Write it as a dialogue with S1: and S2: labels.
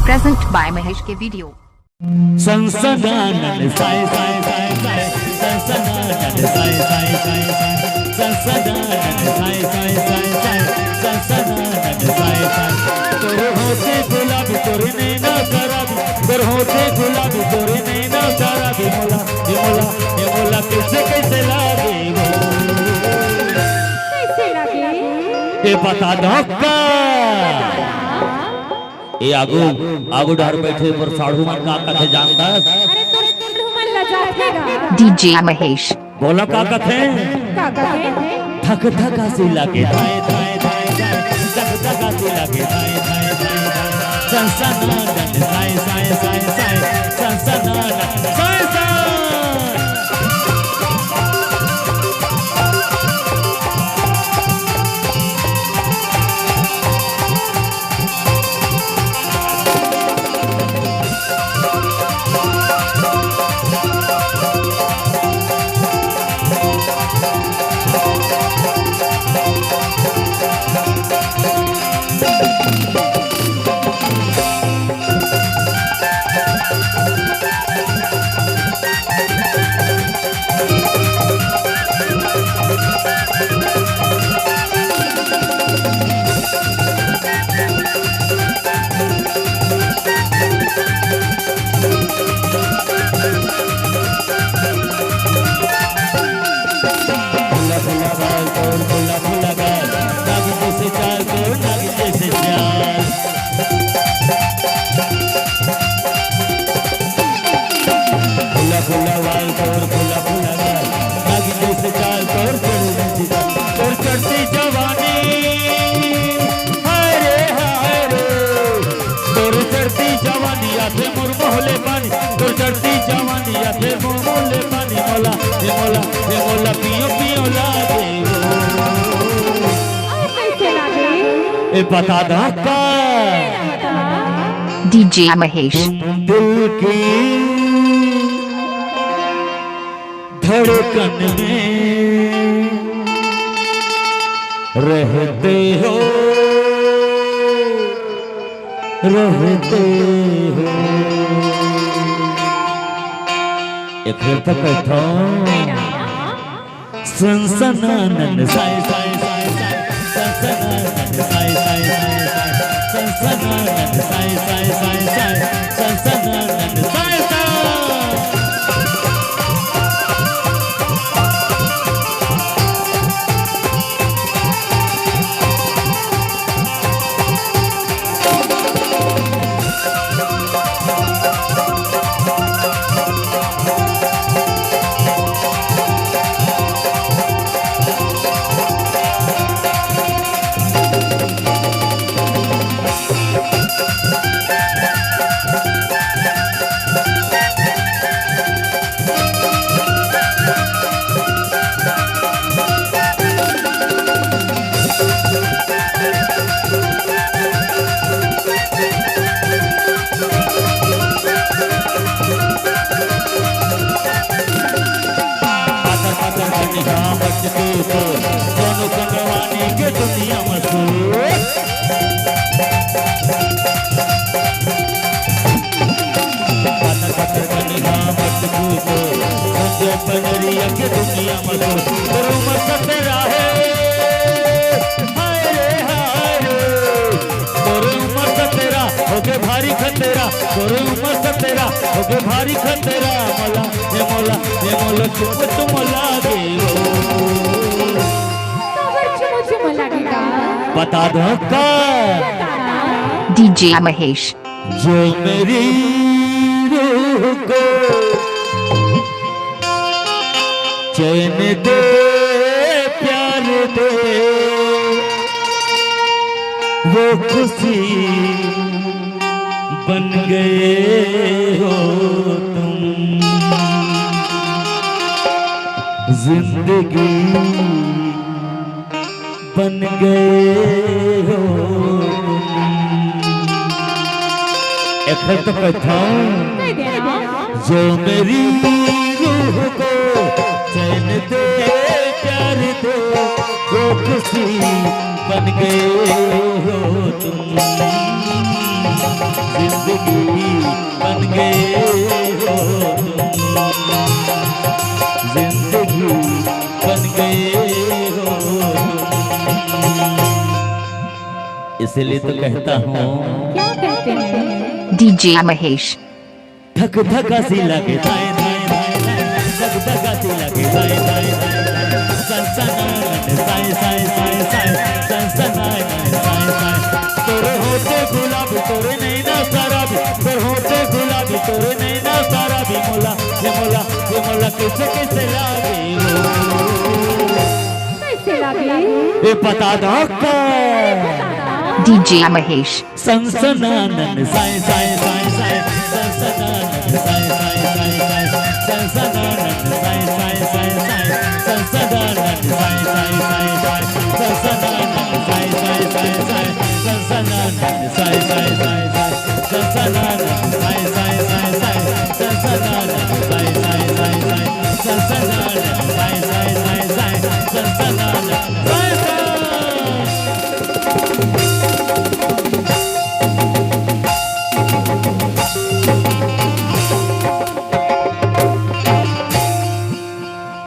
S1: Present by Mahesh के video.
S2: संसदानंद Sai Sai Sai Sai संसदानंद Sai Sai Sai Sai संसदानंद Sai Sai Sai Sai संसदानंद Sai Sai तोर होते गुलाबी तोरे नैना शराबी तोर होते गुलाबी तोरे नैना शराबी मोला ये मोला कैसे कैसे लागे वो
S3: कैसे लगे
S2: ये बता दो का ये आगू डर बैठे पर साढ़ू मन का कथे जानता है।
S3: अरे तोरे टुंडू मन लजा देगा
S1: DJ Mahesh।
S2: बोला का कथे
S3: का कहे
S2: थक थक हंसी लगे धाए धाए धाए धाए थक थक हंसी लगे धाए धाए धाए धाए संसदानंद साई साई साई साई संसदानंद साई साई चढ़ती जवानी या फिर मोले पानी मोला पियो पियो लागे
S3: कैसे लगे
S2: ए बता दो का
S1: DJ Mahesh।
S2: दिल की धड़कन में रहते हो एक फिर तक था संसदानंद साई साई साई साई संसदानंद साई साई साई साई संसदानंद साई साई साई साई संसदानंद साई साई भारी खतरा तोरे उम्र से तेरा होगे भारी खतरा मोला चुप तुम लागे
S3: चुम लगेगा
S2: बता दो का
S1: DJ Mahesh।
S2: जो मेरी रूह को चैन दे प्यार दे वो खुशी बन गए हो तुम जिंदगी बन गए हो एक तो कथा जो मेरी रूह को चैन दे प्यार दे वो खुशी बन गए हो तुम जिंदगी इसलिए तो कहता हूँ
S3: क्या कहते हैं?
S1: DJ Mahesh.
S2: धक धका सी लगे धाय धाय धाय धाय, धक धका सी लगे धाय धाय धाय धाय, सनसनाट साय साय साय साय, सनसनाट साय साय। तोरे होते गुलाबी तोरे नैना शराबी, तोरे होते गुलाबी तोरे नैना शराबी, मोला ये मोला ये मोला कैसे कैसे लागे हो,
S3: कैसे लगे?
S2: ये पता दो का
S1: DJ Mahesh.
S2: सनसनाट साय साय साय साय, सनसनाट साय साय साय साय, सनसनाट साय साय साय साय, सनसनाट साय साय साय साय, सनसनाट साय साय साय साय, सनसनाट साय साय साय साय, सनसनाट